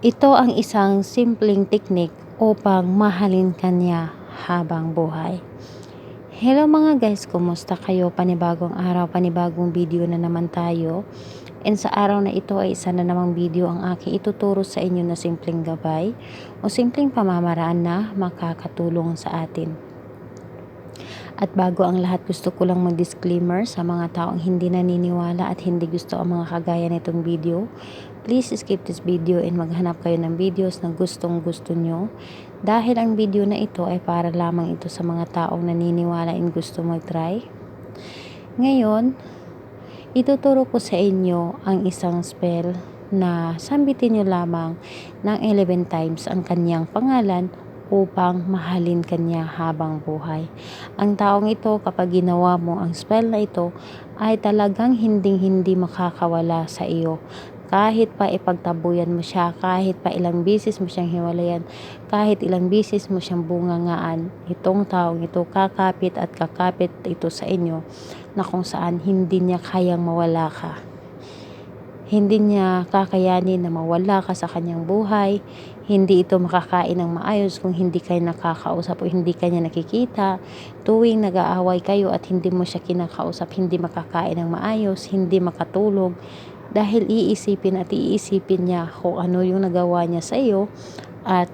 Ito ang isang simpleng teknik upang mahalin ka niya habang buhay. Hello mga guys, kumusta kayo? Panibagong araw, panibagong video na naman tayo. And sa araw na ito ay isa na namang video ang aking ituturo sa inyo na simpleng gabay o simpleng pamamaraan na makakatulong sa atin. At bago ang lahat, gusto ko lang mag-disclaimer sa mga taong hindi naniniwala at hindi gusto ang mga kagaya nitong video. Please skip this video and maghanap kayo ng videos na gustong gusto nyo. Dahil ang video na ito ay para lamang ito sa mga taong naniniwala and gusto mag-try. Ngayon, ituturo ko sa inyo ang isang spell na sambitin nyo lamang ng 11 times ang kanyang pangalan upang mahalin kanya habang buhay. Ang taong ito, kapag ginawa mo ang spell na ito, ay talagang hindi makakawala sa iyo. Kahit pa ipagtabuyan mo siya, kahit pa ilang bisis mo siyang hiwalayan, kahit ilang bisis mo siyang bungangaan, itong taong ito kakapit at kakapit ito sa inyo na kung saan hindi niya kayang mawala ka. Hindi niya kakayanin na mawala ka sa kanyang buhay. Hindi ito makakain ng maayos kung hindi kayo nakakausap o hindi kanya nakikita. Tuwing nag-aaway kayo at hindi mo siya kinakausap, hindi makakain ng maayos, hindi makatulog. Dahil iisipin niya kung ano yung nagawa niya sa iyo at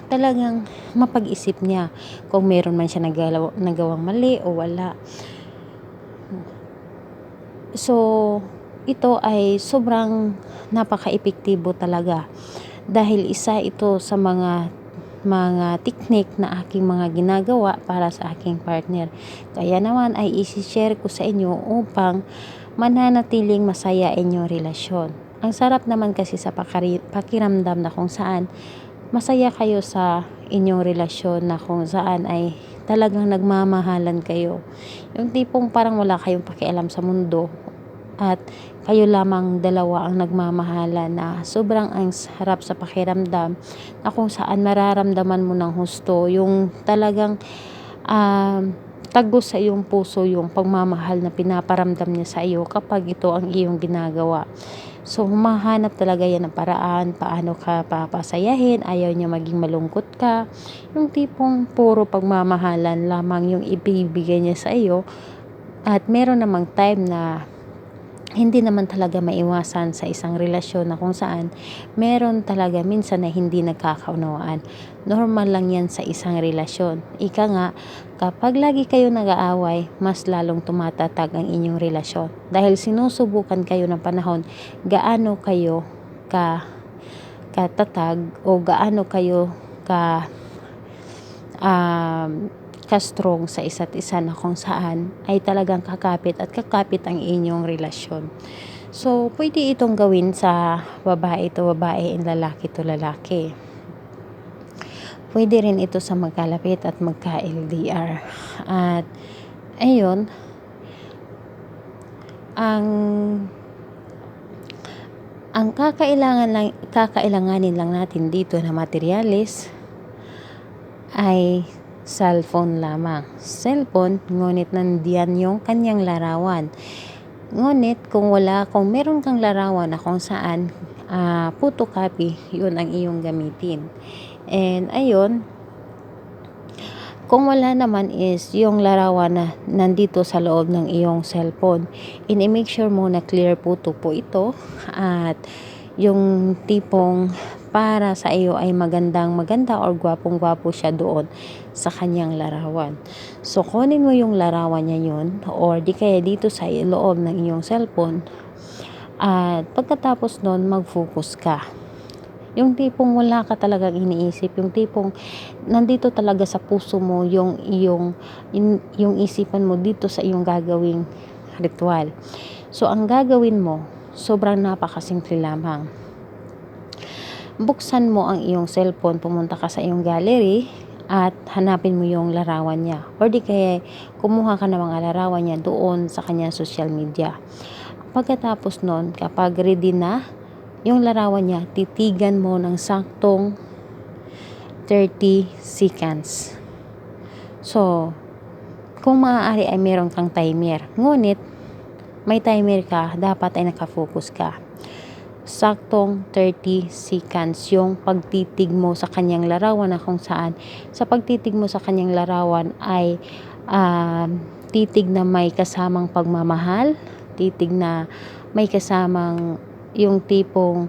talagang mapag-isip niya kung meron man siya nagawang mali o wala. So, ito ay sobrang napaka-epektibo talaga dahil isa ito sa mga technique na aking mga ginagawa para sa aking partner. Kaya naman ay isi-share ko sa inyo upang mananatiling masaya inyong relasyon. Ang sarap naman kasi sa pakiramdam na kung saan masaya kayo sa inyong relasyon, na kung saan ay talagang nagmamahalan kayo. Yung tipong parang wala kayong pakialam sa mundo at kayo lamang dalawa ang nagmamahalan, na sobrang ang sarap sa pakiramdam, na kung saan mararamdaman mo ng husto yung talagang tagos sa iyong puso yung pagmamahal na pinaparamdam niya sa iyo kapag ito ang iyong ginagawa. So humahanap talaga yan ng paraan paano ka papasayahin, ayaw niya maging malungkot ka, yung tipong puro pagmamahalan lamang yung ibibigay niya sa iyo. At meron namang time na hindi naman talaga maiwasan sa isang relasyon na kung saan meron talaga minsan na hindi nagkakaunawaan. Normal lang yan sa isang relasyon. Ika nga, kapag lagi kayo nag-aaway, mas lalong tumatatag ang inyong relasyon. Dahil sinusubukan kayo ng panahon, gaano kayo katatag o gaano kayo ka-strong sa isa't isa, na kung saan ay talagang kakapit at kakapit ang inyong relasyon. So, pwede itong gawin sa babae to babae and lalaki to lalaki. Pwede rin ito sa magkalapit at magka-LDR. At ayun, ang kakailanganin lang natin dito na materyales ay cellphone lamang. Cellphone, ngunit nandiyan yung kanyang larawan. Ngunit kung meron kang larawan na kung saan photocopy, yun ang iyong gamitin. And ayun, kung wala naman is yung larawan na nandito sa loob ng iyong cellphone, make sure mo na clear photo po ito, at yung tipong para sa iyo ay maganda or gwapong-gwapo siya doon sa kanyang larawan. So, kunin mo yung larawan niya yun, or di kaya dito sa loob ng iyong cellphone, at pagkatapos nun, mag-focus ka. Yung tipong wala ka talagang iniisip, yung tipong nandito talaga sa puso mo yung isipan mo dito sa iyong gagawing ritual. So, ang gagawin mo, sobrang napakasimple lamang. Buksan mo ang iyong cellphone, pumunta ka sa iyong gallery at hanapin mo yung larawan niya, or di kaya kumuha ka ng mga larawan niya doon sa kanyang social media. Pagkatapos nun, kapag ready na yung larawan niya, titigan mo ng saktong 30 seconds. So, kung maaari ay meron kang timer, ngunit may timer ka, dapat ay nakafocus ka. saktong 30 seconds yung pagtitig mo sa kanyang larawan, na kung saan sa pagtitig mo sa kanyang larawan ay titig na may kasamang pagmamahal, titig na may kasamang yung tipong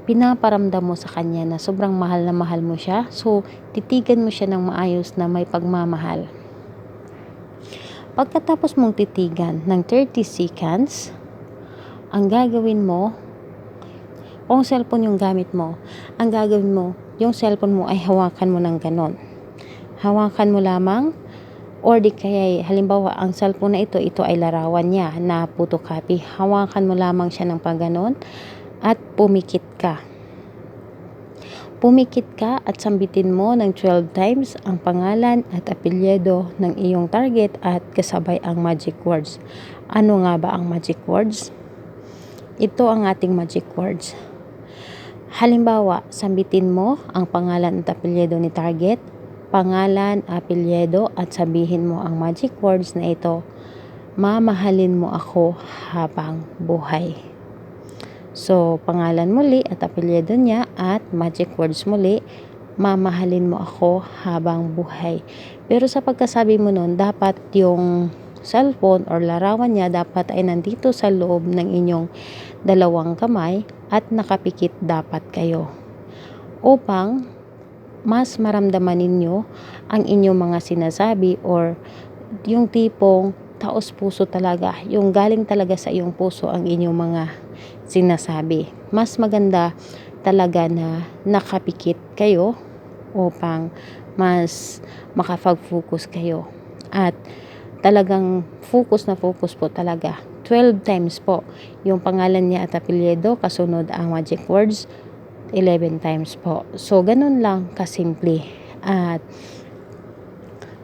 pinaparamdam mo sa kanya na sobrang mahal na mahal mo siya. So titigan mo siya ng maayos na may pagmamahal. Pagkatapos mong titigan ng 30 seconds, ang gagawin mo, kung cellphone yung gamit mo, ang gagawin mo, yung cellphone mo ay hawakan mo ng ganon. Hawakan mo lamang, or di kaya halimbawa ang cellphone na ito ay larawan niya na photocopy. Hawakan mo lamang siya ng pagganon at pumikit ka. Pumikit ka at sambitin mo ng 12 times ang pangalan at apelyido ng iyong target at kasabay ang magic words. Ano nga ba ang magic words? Ito ang ating magic words. Halimbawa, sambitin mo ang pangalan at apelyido ni target, pangalan, apelyido, at sabihin mo ang magic words na ito: mamahalin mo ako habang buhay. So, pangalan muli at apelyido niya at magic words muli, mamahalin mo ako habang buhay. Pero sa pagkasabi mo nun, dapat yung cellphone or larawan niya dapat ay nandito sa loob ng inyong dalawang kamay at nakapikit dapat kayo, upang mas maramdaman ninyo ang inyong mga sinasabi, or yung tipong taos puso talaga, yung galing talaga sa iyong puso ang inyong mga sinasabi. Mas maganda talaga na nakapikit kayo upang mas makapag-focus kayo, at talagang focus na focus po talaga. 12 times po yung pangalan niya at apelyido, kasunod ang magic words 11 times po. So ganun lang kasimple. At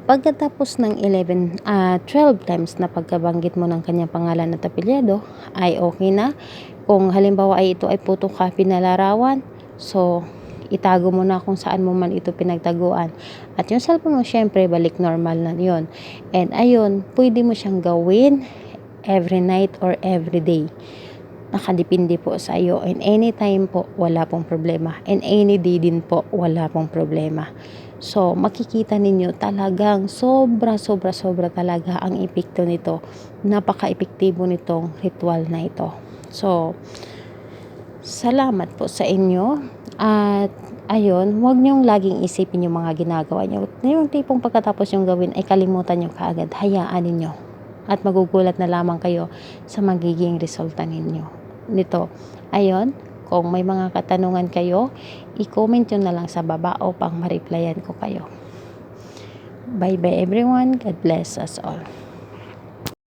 pagkatapos ng 12 times na pagkabanggit mo ng kanyang pangalan at apelyido, ay okay na. Kung halimbawa ay ito ay photocopy na larawan, so itago mo na kung saan mo man ito pinagtaguan. At yung cellphone mo, syempre, balik normal na yun. And ayun, pwede mo siyang gawin every night or every day. Nakadepende po sa iyo. And anytime po, wala pong problema. And any day din po, wala pong problema. So, makikita ninyo talagang sobra talaga ang epekto nito. Napaka-epektibo nitong ritual na ito. So, salamat po sa inyo. At ayun, huwag niyong laging isipin yung mga ginagawa niyo. Yung tipong pagkatapos yung gawin ay kalimutan niyo kaagad. Hayaan ninyo. At magugulat na lamang kayo sa magiging resulta nito. Ayun, kung may mga katanungan kayo, i-comment nyo na lang sa baba upang ma-replyan ko kayo. Bye-bye everyone. God bless us all.